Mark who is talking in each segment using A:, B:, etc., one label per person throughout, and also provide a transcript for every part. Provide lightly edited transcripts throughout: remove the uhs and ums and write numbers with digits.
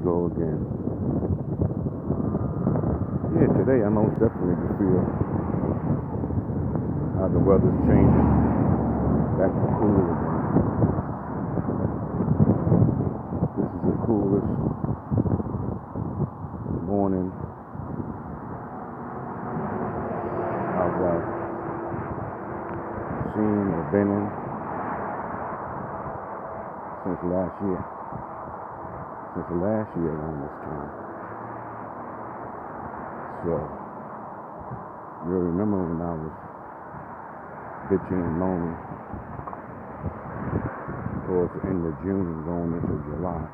A: go again. Yeah, today I most definitely can feel how the weather's changing. Back to cool again. This is the coolest morning I've seen or been in since last year. Since last year around this time. So, you'll remember when I was bitching and moaning towards the end of June and going into July.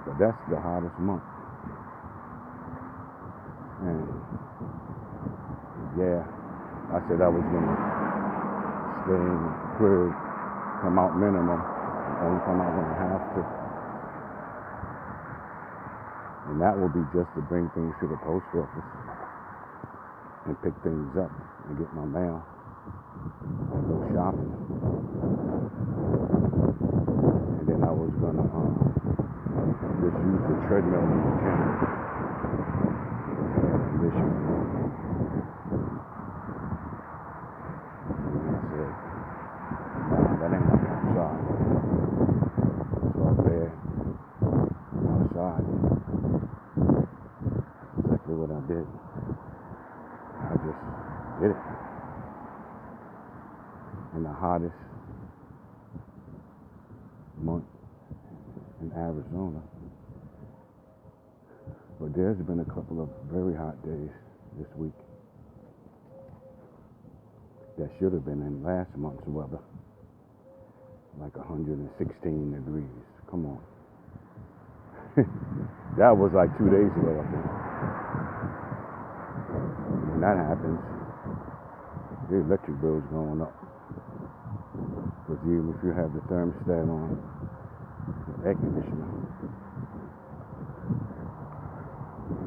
A: But that's the hottest month. And yeah, I said I was gonna stay in the crib, come out minimum, only come out when I have to. And that will be just to bring things to the post office and pick things up and get my mail and go shopping. And then I was gonna just use the treadmill in the gym. And I said, nah, that ain't like outside. So I'm there outside. Exactly what I did. I just did it. In the hottest month in Arizona. But there's been a couple of very hot days this week that should have been in last month's weather. Like 116 degrees. Come on. That was like 2 days ago, I think. When that happens, the electric bill's going up. Because even if you have the thermostat on, the air conditioner,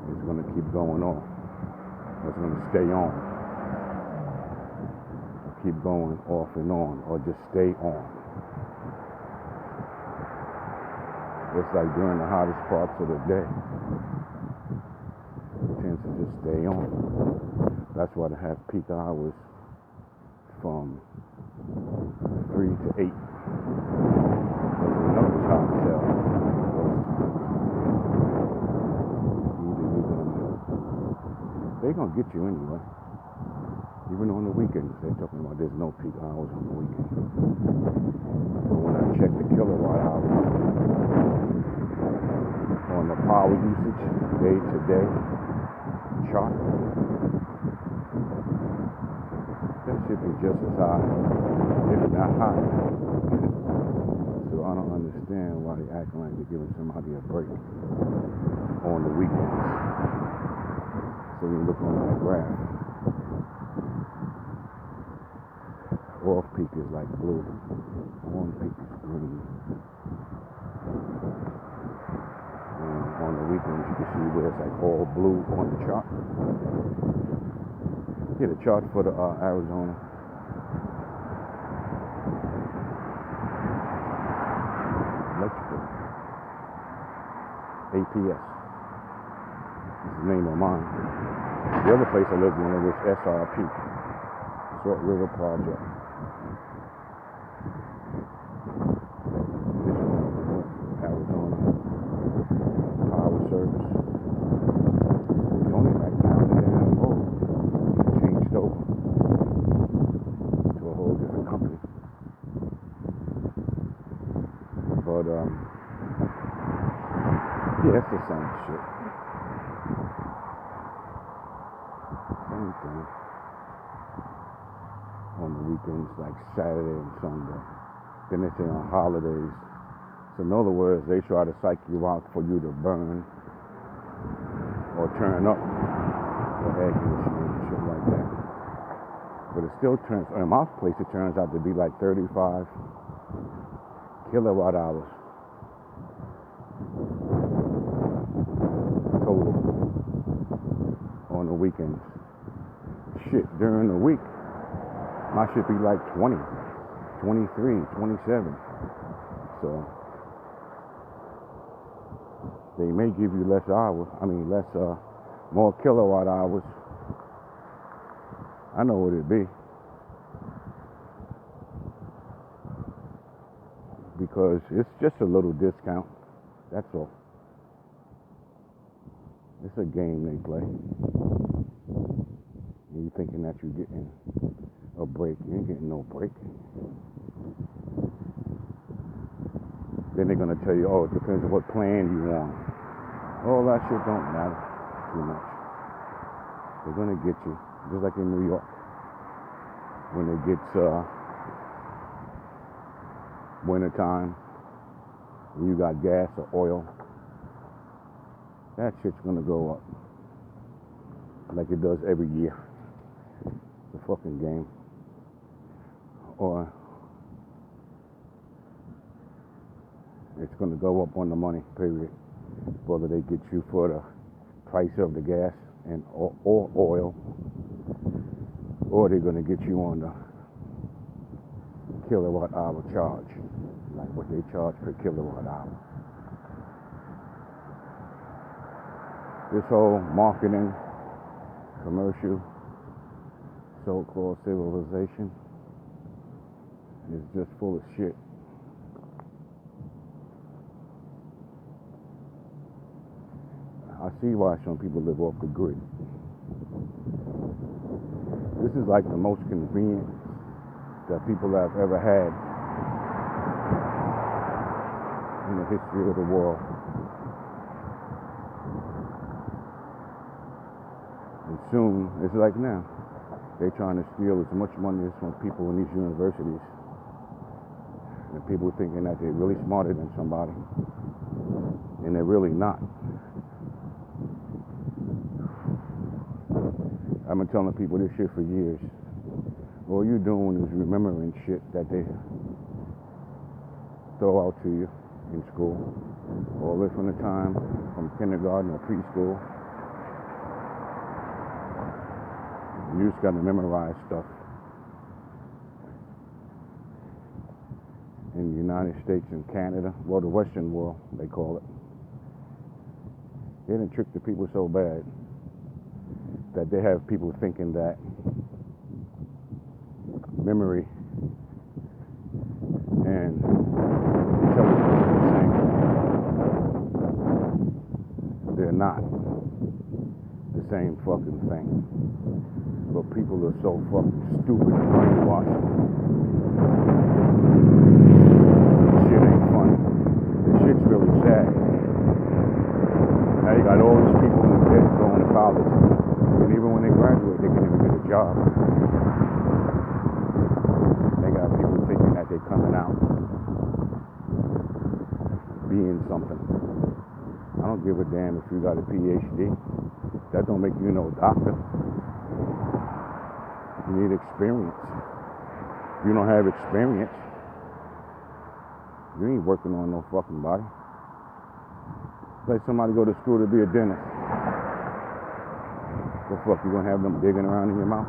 A: it's going to keep going off. It's going to stay on. Or keep going off and on, or just stay on. It's like during the hottest parts of the day, it tends to just stay on. That's why they have peak hours from 3 to 8. Because we know it's hot as hell. They're going to get you anyway. Even on the weekends, they're talking about there's no peak hours on the weekend. But when I check the kilowatt hours on the power usage day to day chart, that should be just as high, if not higher. So I don't understand why they acting like they're giving somebody a break on the weekends. So you look on that graph, off peak is like blue, on peak is green. And on the weekends you can see where it's like all blue on the chart. Yeah, the chart for the Arizona. Electrical. APS. That's the name of mine. The other place I lived in was SRP, Salt River Project. This one was Arizona Power Service. It's only like down the damn road. Changed over to a whole different company. But yeah, it's the same shit. Same thing. On the weekends, like Saturday and Sunday. Then they say on holidays. So in other words, they try to psych you out for you to burn or turn up the air conditioning and shit like that. But it still turns, in my place it turns out to be like 35 kilowatt hours total on the weekends. Shit, during the week, mine should be like 20, 23, 27. So They may give you less hours. More kilowatt hours. I know what it'd be. Because it's just a little discount. That's all. It's a game they play. And you thinking that you're getting a break. You ain't getting no break. Then they're going to tell you, oh, it depends on what plan you want. All that shit don't matter too much. They're going to get you, just like in New York. When it gets wintertime, and you got gas or oil, that shit's going to go up. Like it does every year. It's a fucking game. Or it's going to go up on the money, period. Whether they get you for the price of the gas and or oil, or they're going to get you on the kilowatt hour charge, like what they charge per kilowatt hour. This whole marketing, commercial, so-called civilization is just full of shit. I see why some people live off the grid. This is like the most convenient that people have ever had in the history of the world. And soon, it's like now, they're trying to steal as much money as from people in these universities. And people thinking that they're really smarter than somebody. And they're really not. I've been telling people this shit for years. All you're doing is remembering shit that they throw out to you in school. All the way from the time from kindergarten or preschool. You just gotta memorize stuff. In the United States and Canada, well, the Western world, they call it. They done tricked the people so bad that they have people thinking that memory and intelligence are the same. They're not the same fucking thing. But people are so fucking stupid and brainwashed. This shit ain't funny. This shit's really sad. Now you got all these people in debt going to college. And even when they graduate, they can't even get a job. They got people thinking that they're coming out being something. I don't give a damn if you got a PhD. That don't make you no doctor. You need experience. If you don't have experience, you ain't working on no fucking body. Let somebody go to school to be a dentist. The fuck, you gonna have them digging around in your mouth?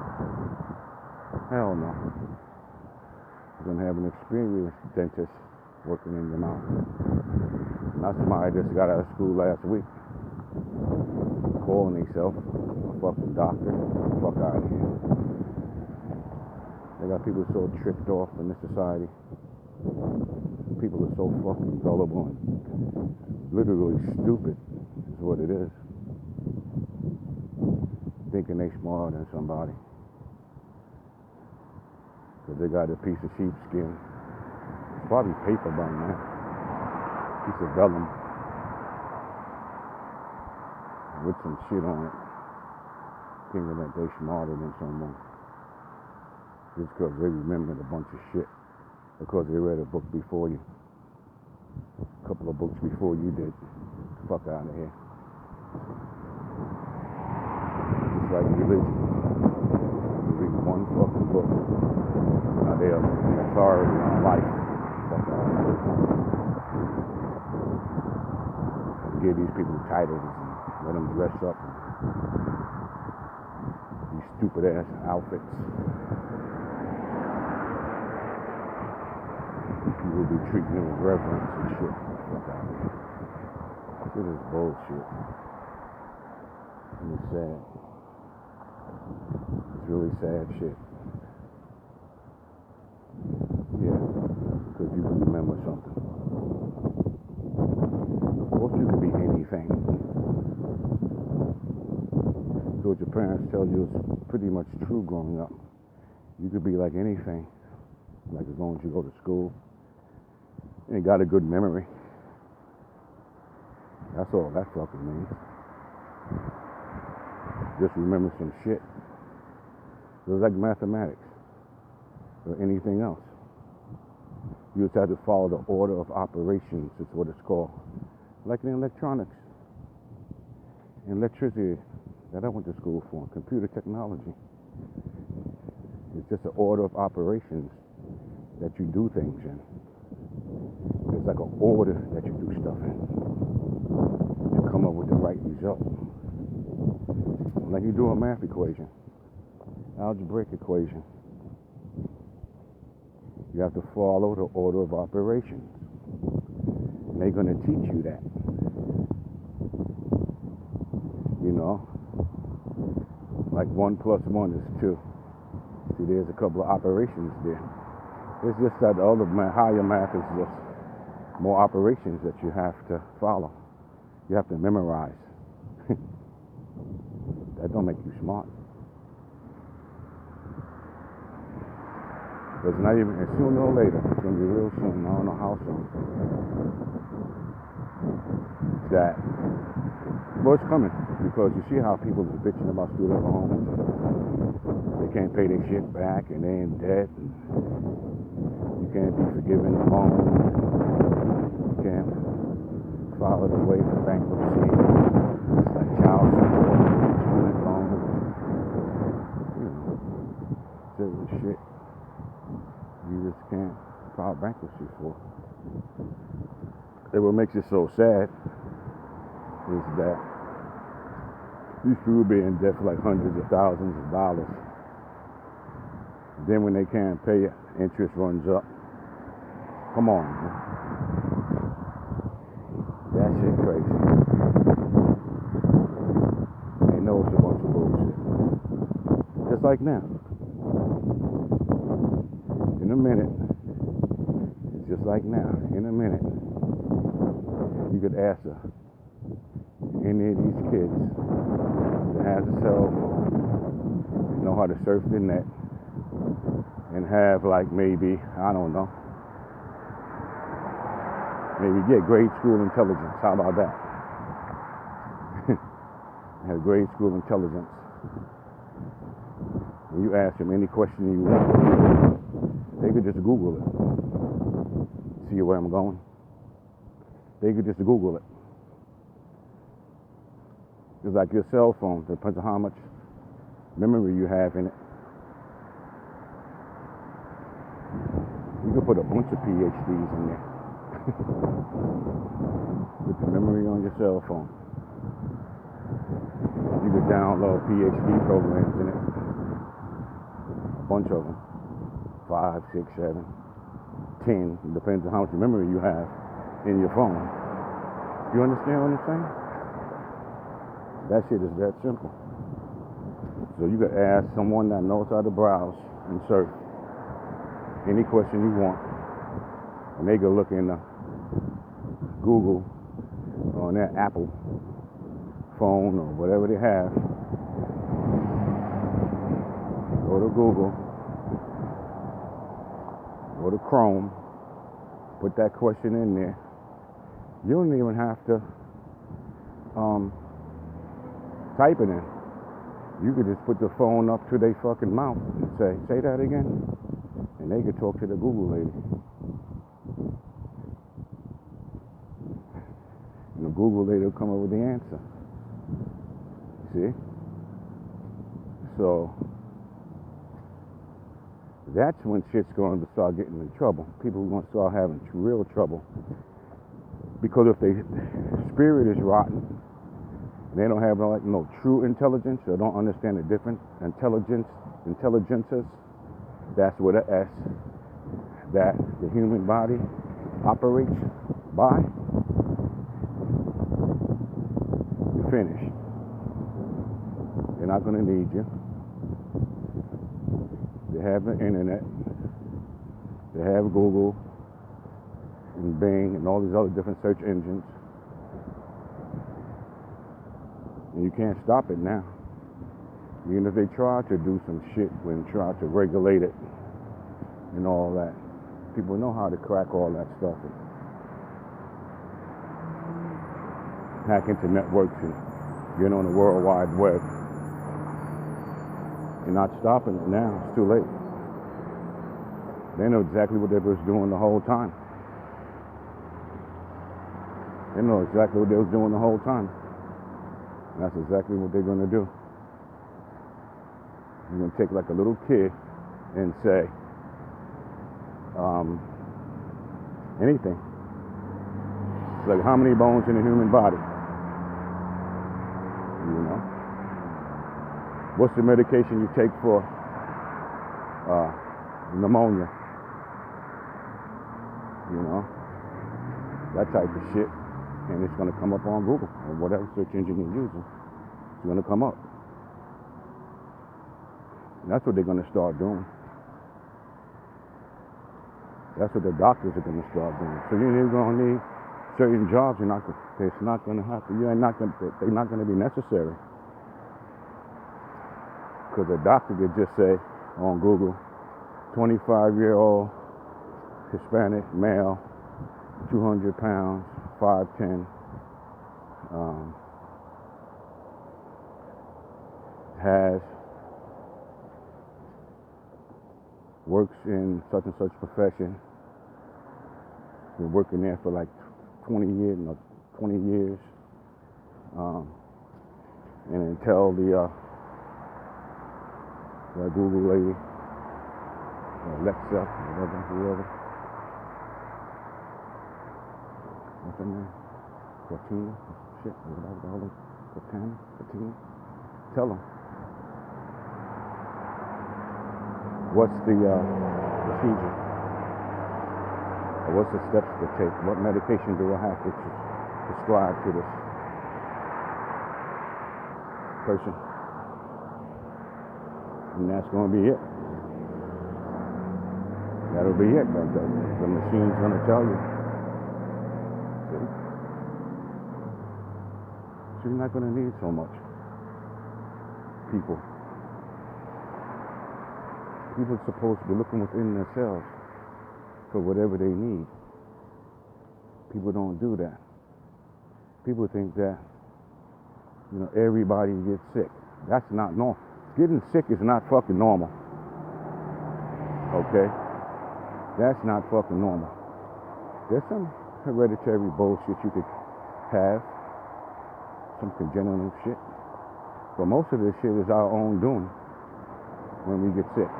A: Hell no. You're gonna have an experienced dentist working in your mouth. Not somebody just got out of school last week, calling himself a fucking doctor. Fuck out of here. They got people so tricked off in this society. People are so fucking gullible and literally stupid is what it is. Thinking they smarter than somebody. Because they got a piece of sheepskin. It's probably paper by now. Piece of vellum. With some shit on it. Thinking that they smarter than someone. Just because they remembered a bunch of shit. Because they read a book before you. A couple of books before you did. Fuck out of here. Just like religion. You read one fucking book. Now they are an authority on life. Fuck out of here. Give these people titles and let them dress up. These stupid ass outfits. People be treating them with reverence and shit. Fuck out of here. Shit is bullshit. And it's sad. It's really sad shit. Yeah, because you can remember something. Of course you can be anything. So what your parents tell you is pretty much true growing up. You could be like anything. Like as long as you go to school and got a good memory. That's all that fucking means. Just remember some shit. It was like mathematics or anything else. You just have to follow the order of operations, is what it's called. Like in electronics and electricity that I went to school for, computer technology. It's just an order of operations that you do things in. It's like an order that you do stuff in to come up with the right result. Like you do a math equation, algebraic equation. You have to follow the order of operations. And they're going to teach you that. You know, like 1 + 1 is 2. See, there's a couple of operations there. It's just that the other math, higher math is just more operations that you have to follow. You have to memorize. That don't make you smart. But it's not even, and sooner or later, it's going to be real soon, I don't know how soon, that, well, it's coming, because you see how people are bitching about student loans. They can't pay their shit back, and they're in debt, and you can't be forgiven the loan, you can't file it away for bankruptcy. It's like child support, student loans, you know, serious shit. You just can't file bankruptcy for. And what makes it so sad is that these people be in debt for like hundreds of thousands of dollars. Then when they can't pay it, interest runs up. Come on, man. That shit crazy. They know it's a bunch of bullshit. Just like now. In a minute, it's just like now, in a minute, you could ask any of these kids that has a cell phone, know how to surf the net, and have like maybe, I don't know, maybe get grade school intelligence. How about that? Have grade school intelligence. And you ask them any question you want. They could just Google it. See where I'm going? They could just Google it. It's like your cell phone. Depends on how much memory you have in it. You could put a bunch of PhDs in there. With the memory on your cell phone. You could download PhD programs in it. A bunch of them. 5, 6, 7, 10. It depends on how much memory you have in your phone. You understand what I'm saying? That shit is that simple. So you could ask someone that knows how to browse and surf any question you want, and they could look in Google on their Apple phone or whatever they have. Go to Google. Go to Chrome, put that question in there. You don't even have to type it in. You could just put the phone up to their fucking mouth and say that again. And they could talk to the Google lady. And the Google lady will come up with the answer. See? So that's when shit's going to start getting in trouble. People are going to start having real trouble. Because if their spirit is rotten, and they don't have no true intelligence, or don't understand the different intelligences, that's with an S, that the human body operates by. finished. They're not going to need you. They have the internet. They have Google and Bing and all these other different search engines. And you can't stop it now. Even if they try to do some shit and try to regulate it and all that, people know how to crack all that stuff and hack into networks and get on the World Wide Web. You're not stopping it now. It's too late. They know exactly what they was doing the whole time. They know exactly what they was doing the whole time. And that's exactly what they're going to do. You're going to take like a little kid and say, anything. Like, how many bones in a human body? You know? What's the medication you take for pneumonia? You know? That type of shit. And it's going to come up on Google or whatever search engine you're using. It's going to come up. And that's what they're going to start doing. That's what the doctors are going to start doing. So you're going to need certain jobs. It's not going to happen. They're not going to be necessary. Because a doctor could just say on Google, 25-year-old Hispanic male, 200 pounds, 5'10", works in such and such profession, been working there for like 20 years, and then tell the Google lady, Alexa, whoever, what's her name? Cortina? Shit, whatever. Cortina? Tell them. What's the procedure? Or what's the steps to take? What medication do I have to prescribe to this person? And that's going to be it. That'll be it. The machine's going to tell you. So you're not going to need so much people. People are supposed to be looking within themselves for whatever they need. People don't do that. People think that, everybody gets sick. That's not normal. Getting sick is not fucking normal. Okay? That's not fucking normal. There's some hereditary bullshit you could have. Some congenital shit. But most of this shit is our own doing when we get sick.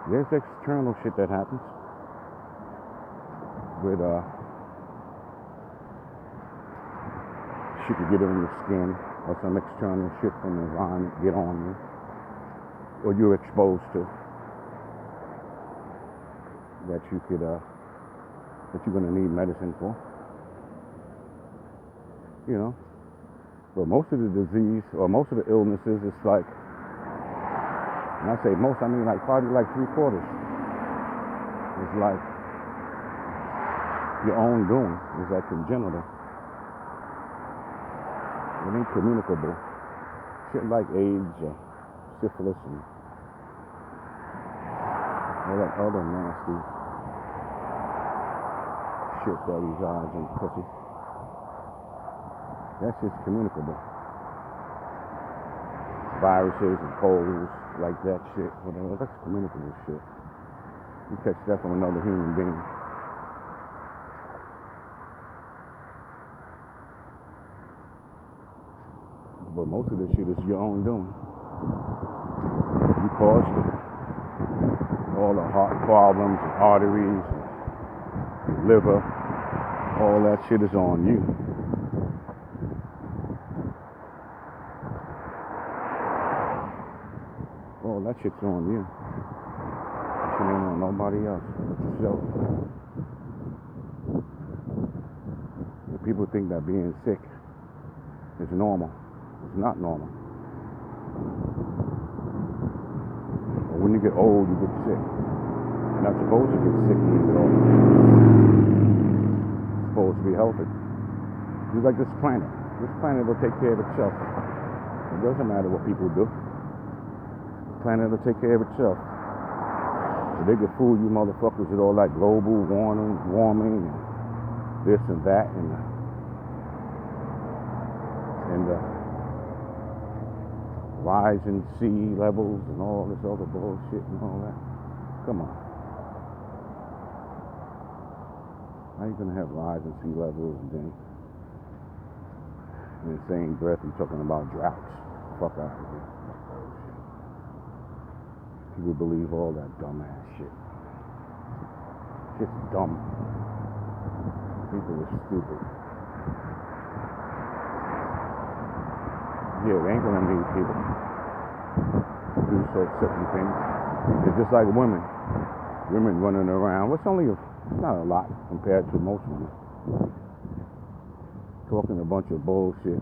A: There's external shit that happens with shit to get on your skin, or some external shit from the environment get on you, or you're exposed to, that you're gonna need medicine for. But most of the disease or most of the illnesses, it's like, and I say most, I mean like probably like 3/4. It's like your own doing. It's like congenital. It ain't communicable. Shit like AIDS or syphilis and all that other nasty shit that resides in pussy. That's just communicable. Viruses and colds, like that shit, whatever. That's communicable shit. You catch that from another human being. But most of this shit is your own doing. You caused it. All the heart problems and arteries and liver, all that shit is on you. All that shit's on you. That shit ain't on nobody else but yourself. And people think that being sick is normal. It's not normal. But when you get old, you get sick. You're not supposed to get sick when you get old. You're supposed to be healthy. Just like this planet. This planet will take care of itself. It doesn't matter what people do. The planet will take care of itself. So they can fool you motherfuckers with all that global warming and this and that and the rising sea levels and all this other bullshit and all that. Come on. How are you going to have rising sea levels and then in the same breath you're talking about droughts? Fuck out of here. People believe all that dumbass shit. Shit's dumb. People are stupid. Yeah, they ain't gonna need people to do certain things. It's just like women. Women running around. It's not a lot compared to most women. Talking a bunch of bullshit.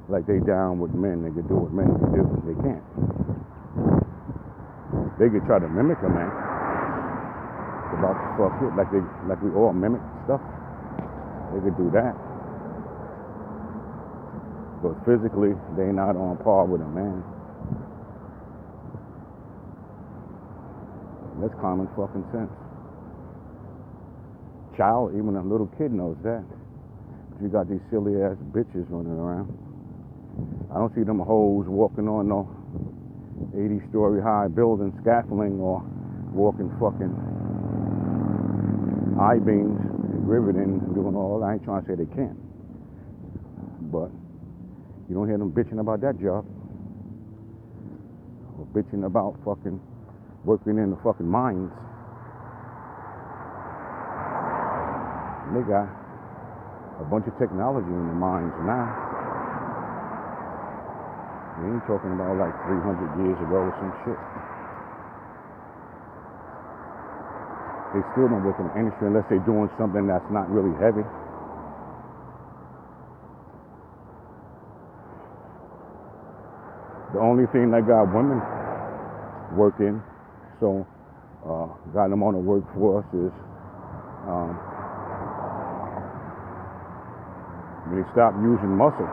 A: Like they down with men, they can do what men can do. They can't. They could try to mimic a man. It's about the fuck it. Like we all mimic stuff. They could do that. But physically, they not on par with a man. That's common fucking sense. Child, even a little kid knows that. But you got these silly ass bitches running around. I don't see them hoes walking on no 80-story high building scaffolding or walking fucking I-beams and riveting and doing all that. I ain't trying to say they can't. But you don't hear them bitching about that job. Or bitching about fucking working in the fucking mines. And they got a bunch of technology in the mines now. We ain't talking about like 300 years ago or some shit. They still don't work in the industry unless they're doing something that's not really heavy. The only thing that got women working, so got them on the workforce is when they stop using muscle.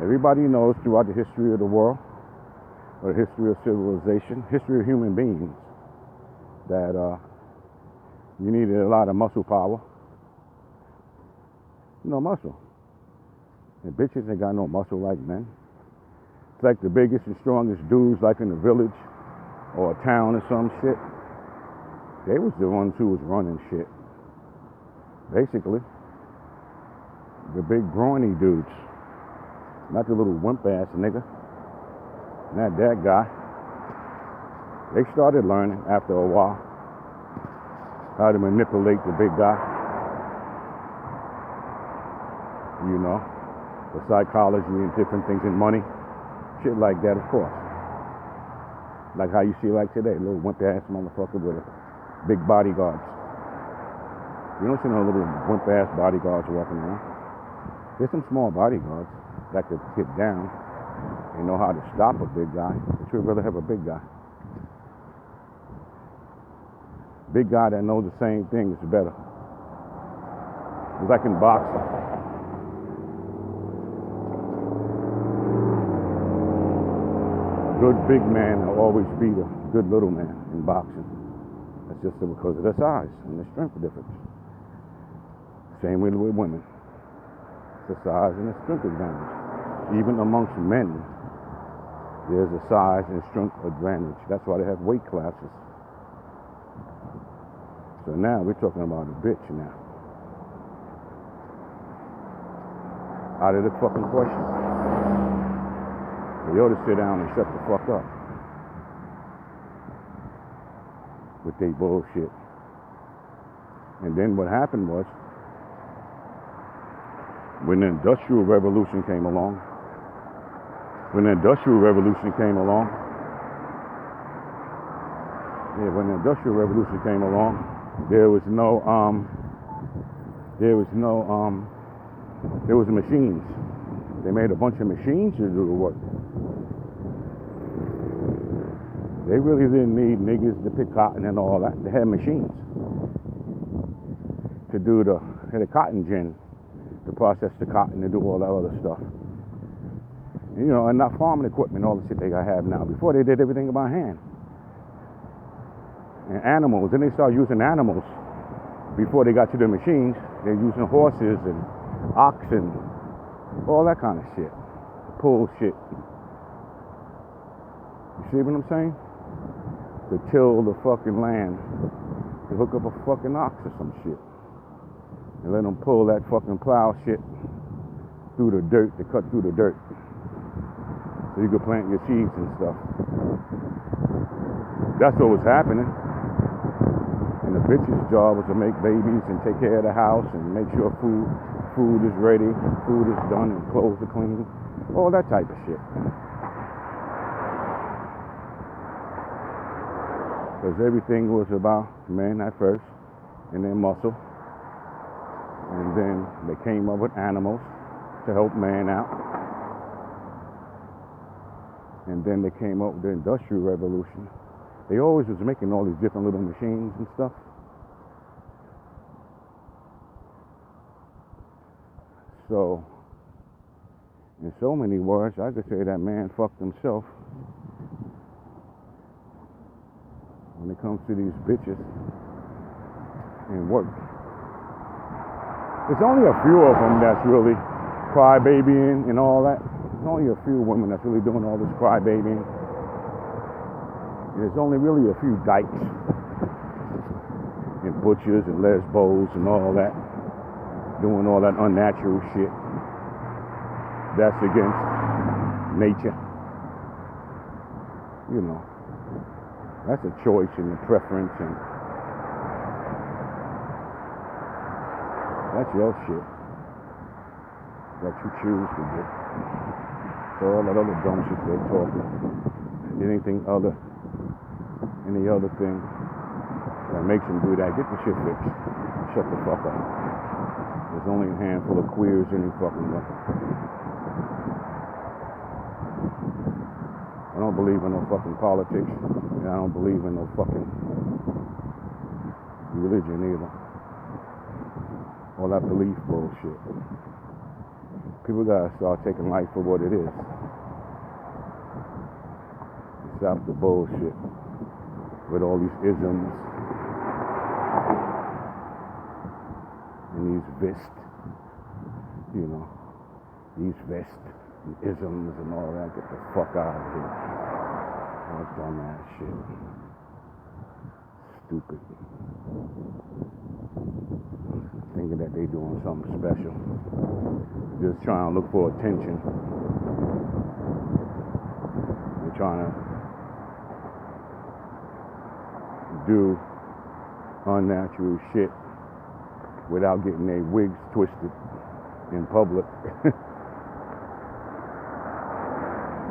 A: Everybody knows throughout the history of the world, or the history of civilization, history of human beings, that you needed a lot of muscle power. No muscle. And bitches ain't got no muscle like men. It's like the biggest and strongest dudes like in the village or a town or some shit. They was the ones who was running shit. Basically. The big brawny dudes. Not the little wimp ass nigga. Not that guy. They started learning after a while how to manipulate the big guy. You know, the psychology and different things and money. Shit like that, of course. Like how you see like today, little wimp ass motherfucker with big bodyguards. You don't see no little wimp ass bodyguards walking around. There's some small bodyguards that could get down and know how to stop a big guy, but you'd rather have a big guy. Big guy that knows the same thing is better. It's like in boxing. Good big man will always beat a good little man in boxing. That's just because of their size and the strength difference. Same way with women. The size and the strength advantage. Even amongst men, there's a size and strength advantage. That's why they have weight classes. So now we're talking about a bitch now. Out of the fucking question. They ought to sit down and shut the fuck up with their bullshit. And then what happened was, when the Industrial Revolution came along, there was no There was machines. They made a bunch of machines to do the work. They really didn't need niggas to pick cotton and all that. They had machines to do the cotton gin, to process the cotton, to do all that other stuff. You know, and not farming equipment, all the shit they have now. Before they did everything by hand. And animals, then they started using animals. Before they got to the machines, they're using horses and oxen, all that kind of shit. Pull shit. You see what I'm saying? To till the fucking land. To hook up a fucking ox or some shit. And let them pull that fucking plow shit through the dirt, to cut through the dirt. So you could plant your seeds and stuff. That's what was happening. And the bitch's job was to make babies and take care of the house and make sure food is ready, food is done, and clothes are clean. All that type of shit. Because everything was about men at first and their muscle. And then they came up with animals to help man out. And then they came up with the Industrial Revolution. They always was making all these different little machines and stuff. So, in so many words, I could say that man fucked himself when it comes to these bitches and work. There's only a few of them that's really crybabying and all that. There's only a few women that's really doing all this crybabying. There's only really a few dykes and butchers and lesbos and all that, doing all that unnatural shit. That's against nature. You know, that's a choice and a preference, and that's your shit that you choose to do. So all that other dumb shit they're talking, any other thing that makes them do that, get the shit fixed. Shut the fuck up. There's only a handful of queers any fucking way. I don't believe in no fucking politics, and I don't believe in no fucking religion either. All that belief bullshit. People gotta start taking life for what it is. Stop the bullshit with all these isms and these these vest and isms and all that. Get the fuck out of here. All that dumbass shit. Stupid. Thinking that they doing something special. Just trying to look for attention. They're trying to do unnatural shit without getting their wigs twisted in public.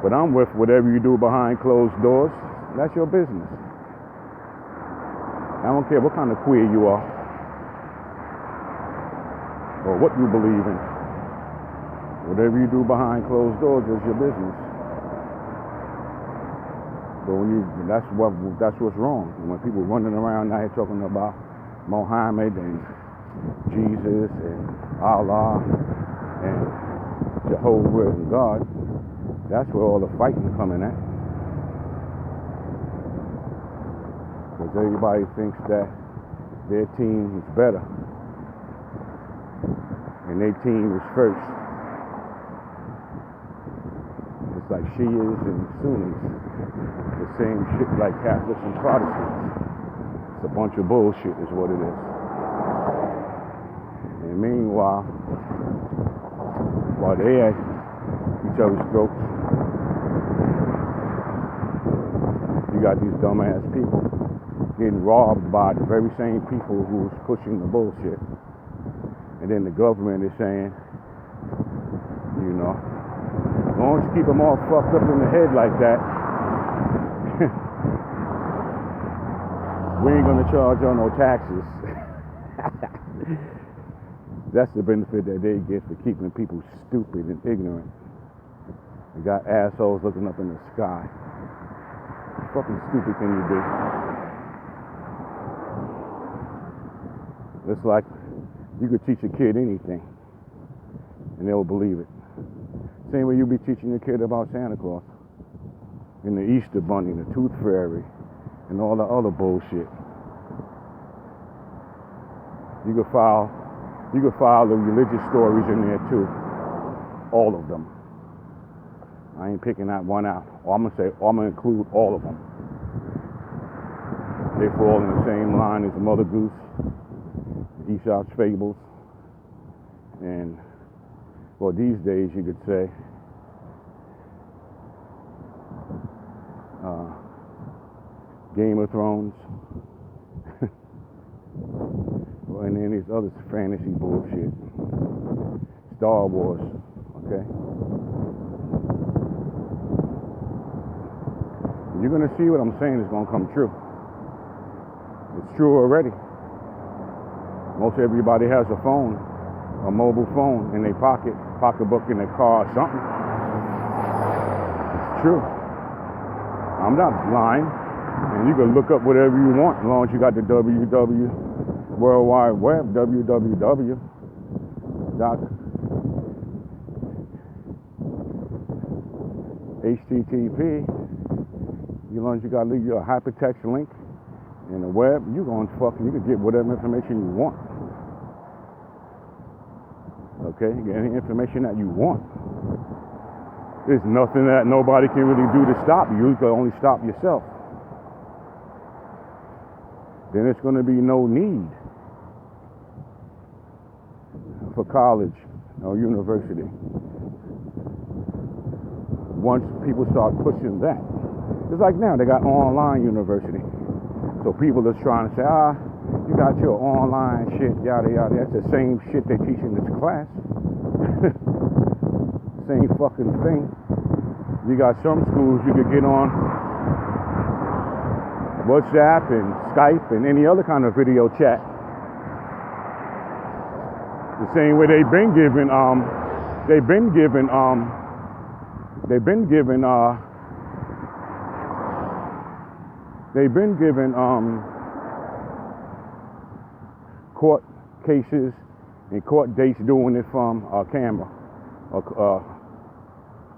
A: But I'm with whatever you do behind closed doors. That's your business. I don't care what kind of queer you are or what you believe in. Whatever you do behind closed doors is your business. But that's what's wrong. When people running around now here talking about Muhammad and Jesus and Allah and Jehovah and God, that's where all the fighting coming at. Because everybody thinks that their team is better and their team is first. It's like Shias and Sunnis. It's the same shit like Catholics and Protestants. It's a bunch of bullshit is what it is. And meanwhile, while they at each other's throats, you got these dumbass people getting robbed by the very same people who's pushing the bullshit. And then the government is saying, as long as you keep them all fucked up in the head like that, we ain't gonna charge y'all no taxes. That's the benefit that they get for keeping people stupid and ignorant. They got assholes looking up in the sky. How fucking stupid can you be? It's like you could teach a kid anything and they'll believe it. Same way you be teaching your kid about Santa Claus and the Easter Bunny, the Tooth Fairy, and all the other bullshit. You could file the religious stories in there too. All of them. I ain't picking that one out. I'm gonna include all of them. They fall in the same line as Mother Goose, Aesop's Fables, and, well, these days you could say, Game of Thrones, and then these other fantasy bullshit. Star Wars, okay? You're gonna see what I'm saying is gonna come true. It's true already. Most everybody has a phone, a mobile phone in their pocketbook in their car or something. It's true. I'm not lying. And you can look up whatever you want as long as you got the World Wide Web, www. HTTP. As long as you got a hypertext link in the web, you can get whatever information you want. Okay, you get any information that you want. There's nothing that nobody can really do to stop you. You can only stop yourself. Then it's going to be no need for college or university. Once people start pushing that. It's like now, they got online university. So people are trying to say, you got your online shit, yada, yada. That's the same shit they teach in this class. Same fucking thing. You got some schools you could get on WhatsApp and Skype and any other kind of video chat. The same way they've been given court cases and court dates doing it from a camera,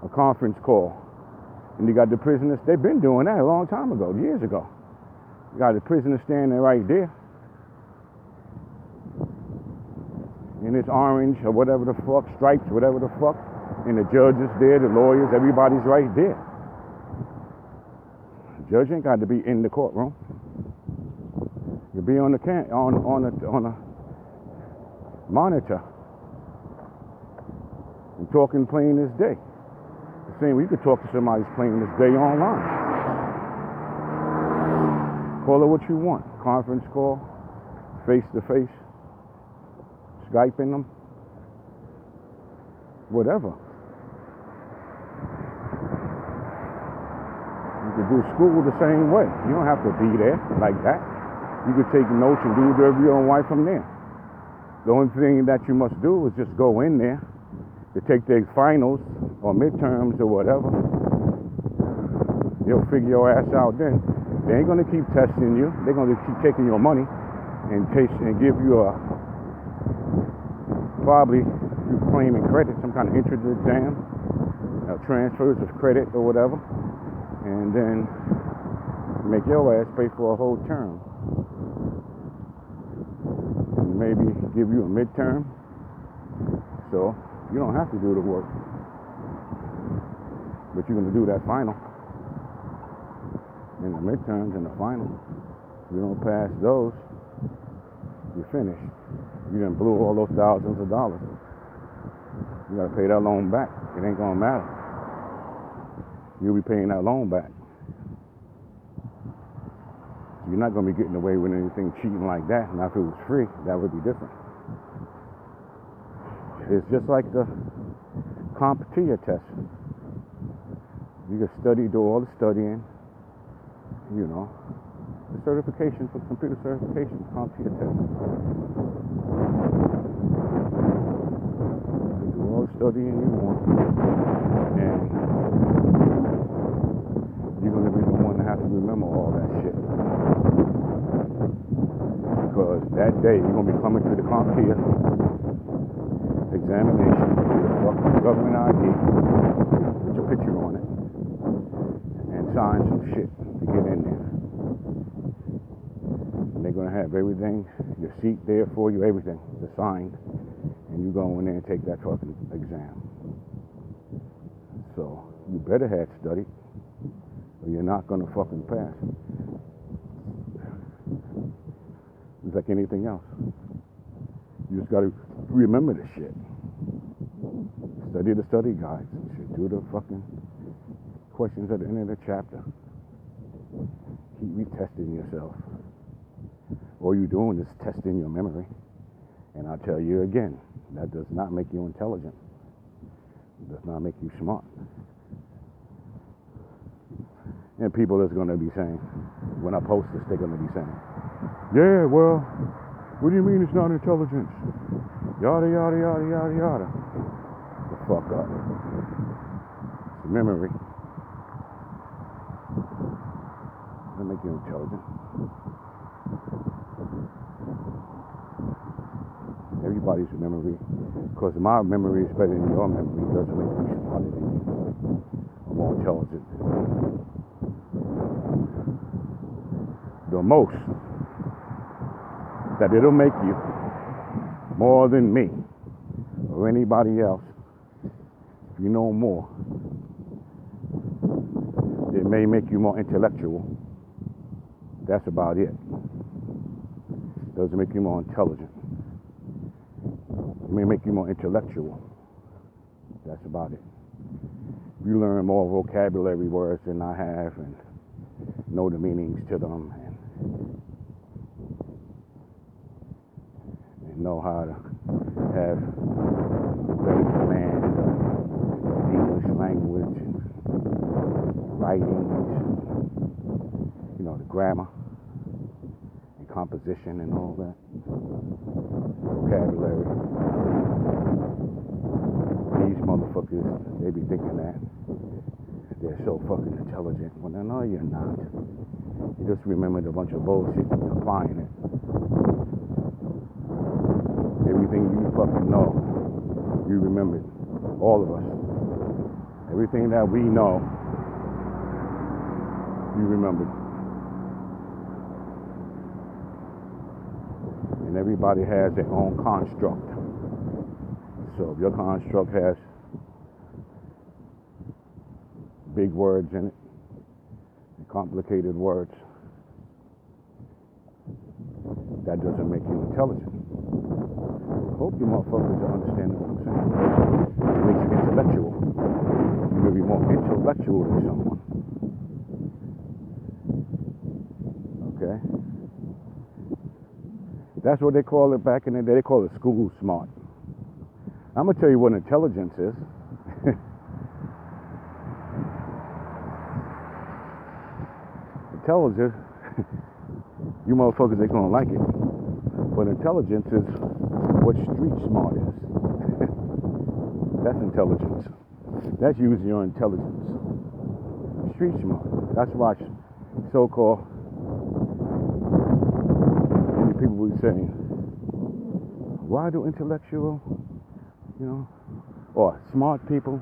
A: a conference call. And you got the prisoners, they've been doing that a long time ago, years ago. You got the prisoner standing right there. In it's orange or whatever the fuck, stripes, whatever the fuck. And the judge is there, the lawyers, everybody's right there. The judge ain't got to be in the courtroom. You'll be on a monitor and talking plain as day. The same way you could talk to somebody plain as day online. Call it what you want. Conference call, face to face, Skyping them, whatever. You could do school the same way. You don't have to be there like that. You could take notes and do whatever you want from there. The only thing that you must do is just go in there to take their finals or midterms or whatever. They'll figure your ass out then. They ain't gonna keep testing you. They're gonna keep taking your money and give you probably you claiming credit, some kind of entrance exam, transfers of credit or whatever, and then make your ass pay for a whole term. And maybe give you a midterm, so you don't have to do the work, but you're gonna do that final. In the midterms and the final, if you don't pass those, you're finished. You done blew all those thousands of dollars. You gotta pay that loan back. It ain't gonna matter. You'll be paying that loan back. You're not gonna be getting away with anything cheating like that. Now if it was free, that would be different. It's just like the CompTIA test. You can study, do all the studying, the certification for computer certification, CompTIA test. studying you want. And you're going to be the one to have to remember all that shit. Because that day, you're going to be coming to the CompTIA examination with a fucking government ID, with your picture on it, and sign some shit to get in there. And they're going to have everything, your seat there for you, everything, the sign, and you go in there and take that fucking exam. So you better have studied, or you're not going to fucking pass. It's like anything else. You just got to remember this shit. Study the study guides. You should do the fucking questions at the end of the chapter. Keep retesting yourself. All you're doing is testing your memory. And I'll tell you again, that does not make you intelligent. It does not make you smart. And people is going to be saying, when I post this, they're going to be saying, yeah, well, what do you mean it's not intelligence? Yada, yada, yada, yada, yada. The fuck up. It's memory. Doesn't make you intelligent. Everybody's memory, because my memory is better than your memory, doesn't make me smarter than you, or more intelligent than you. The most that it'll make you more than me or anybody else, if you know more, it may make you more intellectual. That's about it. Doesn't make you more intelligent. It may make you more intellectual. That's about it. You learn more vocabulary words than I have and know the meanings to them and know how to have better command of English language and writings, you know, the grammar and composition and all that. Vocabulary. These motherfuckers, they be thinking that they're so fucking intelligent. Well, no, you're not. You just remembered a bunch of bullshit and applying it. Everything you fucking know, you remembered. All of us. Everything that we know, you remembered. And everybody has their own construct. So if your construct has big words in it, and complicated words, that doesn't make you intelligent. I hope you motherfuckers are understanding what I'm saying. It makes you intellectual. You will be more intellectual than someone. Okay? That's what they call it back in the day. They call it school smart. I'm going to tell you what intelligence is. Intelligence, you motherfuckers ain't going to like it. But intelligence is what street smart is. That's intelligence. That's using your intelligence. Street smart. That's why so-called many people will be saying, why do intellectual, or smart people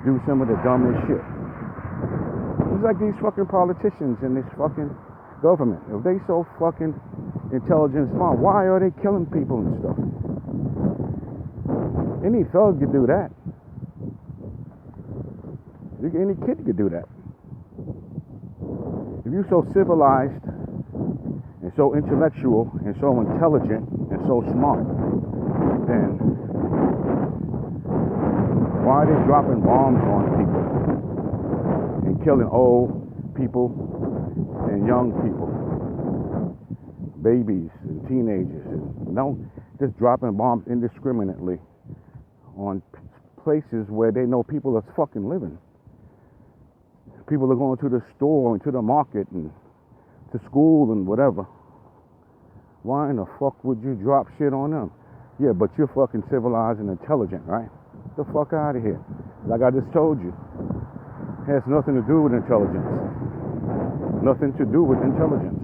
A: do some of the dumbest shit? It's like these fucking politicians in this fucking government. If they so fucking intelligent and smart, why are they killing people and stuff? Any thug could do that. Any kid could do that. If you're so civilized and so intellectual and so intelligent and so smart, then why are they dropping bombs on people and killing old people and young people, babies and teenagers, and just dropping bombs indiscriminately on places where they know people are fucking living. People are going to the store and to the market and to school and whatever. Why in the fuck would you drop shit on them? Yeah, but you're fucking civilized and intelligent, right? the fuck out of here. Like I just told you, it has nothing to do with intelligence. Nothing to do with intelligence.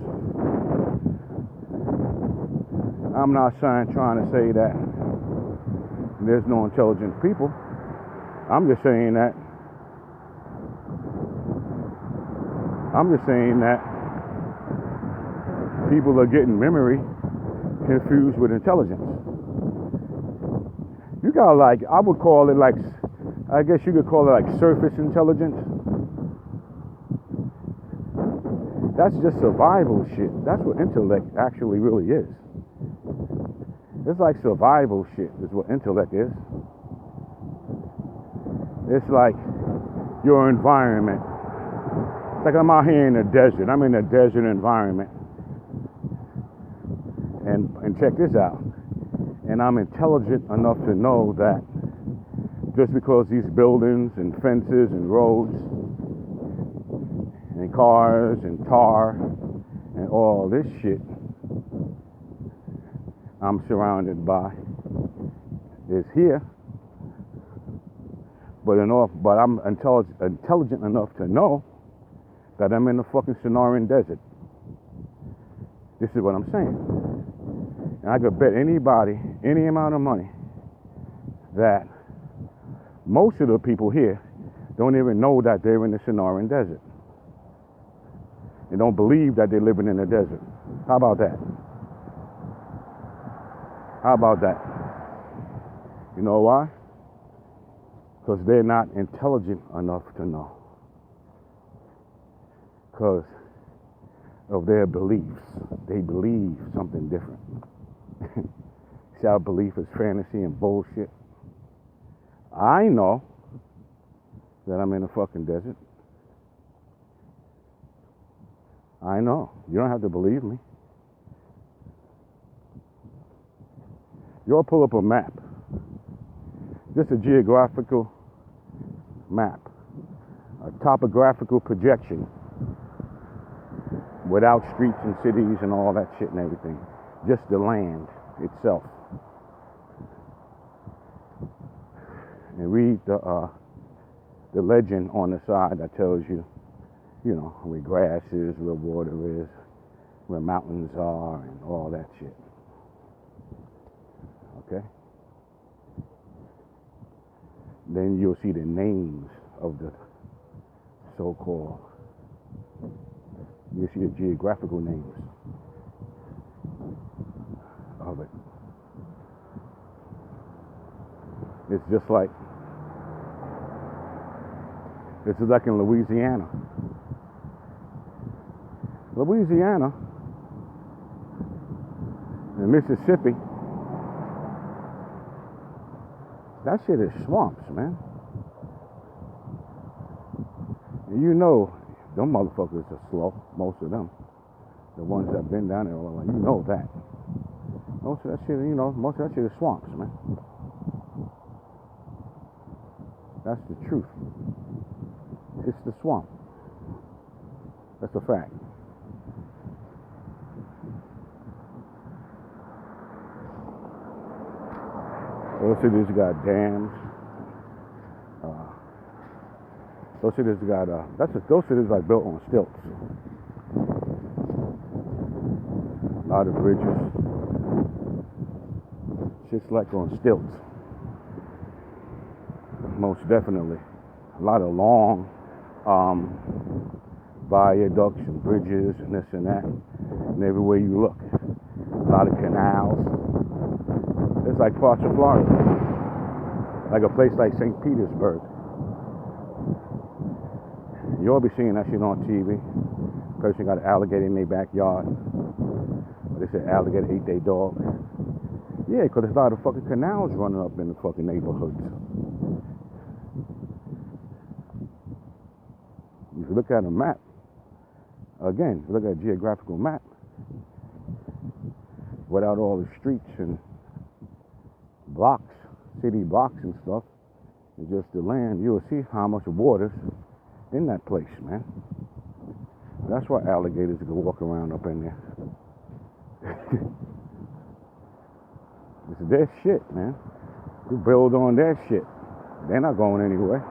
A: I'm not trying to say that there's no intelligent people. I'm just saying that people are getting memory confused with intelligence. You got like, I would call it like, I guess you could call it like surface intelligence. That's just survival shit. That's what intellect actually really is. It's like survival shit is what intellect is. It's like your environment. It's like I'm out here in the desert. I'm in a desert environment. And check this out. And I'm intelligent enough to know that just because these buildings and fences and roads and cars and tar and all this shit I'm surrounded by is here, but I'm intelligent enough to know that I'm in the fucking Sonoran Desert. This is what I'm saying. And I could bet anybody any amount of money that most of the people here don't even know that they're in the Sonoran Desert. They don't believe that they're living in the desert. How about that? How about that? You know why? Because they're not intelligent enough to know. Because of their beliefs. They believe something different. See how belief is fantasy and bullshit? I know that I'm in a fucking desert. I know. You don't have to believe me. You'll pull up a map. Just a geographical map. A topographical projection. Without streets and cities and all that shit and everything. Just the land itself. And read the legend on the side that tells you, you know, where grass is, where water is, where mountains are, and all that shit. Okay? Then you'll see the names of the so-called, you see the geographical names of it. It's just like, this is like in Louisiana. Louisiana and Mississippi, that shit is swamps, man. And you know, them motherfuckers are slow, most of them. The ones that have been down there, you know that. Most of that shit, you know, most of that shit is swamps, man. That's the truth. It's the swamp. That's a fact. Those cities got dams. Those cities got those cities are built on stilts. A lot of bridges. Just like on stilts. Most definitely. A lot of long viaducts and bridges and this and that. And everywhere you look. A lot of canals. It's like parts of Florida. Like a place like St. Petersburg. You'll be seeing that shit on TV. Person got an alligator in their backyard. They said alligator ate their dog. Yeah, because there's a lot of fucking canals running up in the fucking neighborhoods. If you look at a map, again, look at a geographical map, without all the streets and blocks, city blocks and stuff, and just the land, you'll see how much water's in that place, man. That's why alligators can walk around up in there. It's their shit, man. You build on their shit. They're not going anywhere.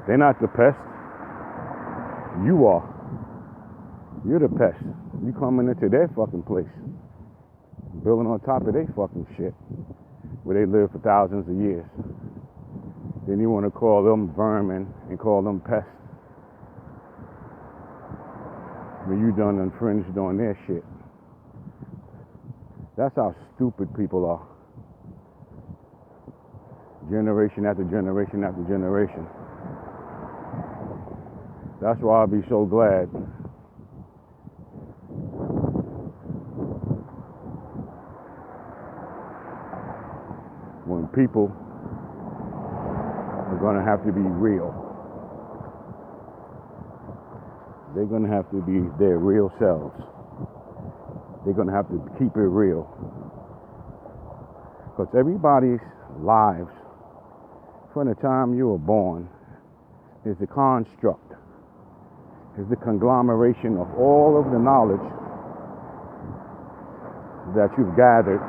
A: They're not the pest. You are. You're the pest. You coming into their fucking place, building on top of their fucking shit, where they live for thousands of years. Then you want to call them vermin and call them pests when you done infringed on their shit. That's how stupid people are. Generation after generation after generation. That's why I'll be so glad when people are going to have to be real. They're going to have to be their real selves. They're going to have to keep it real. Because everybody's lives, from the time you were born, is a construct. Is the conglomeration of all of the knowledge that you've gathered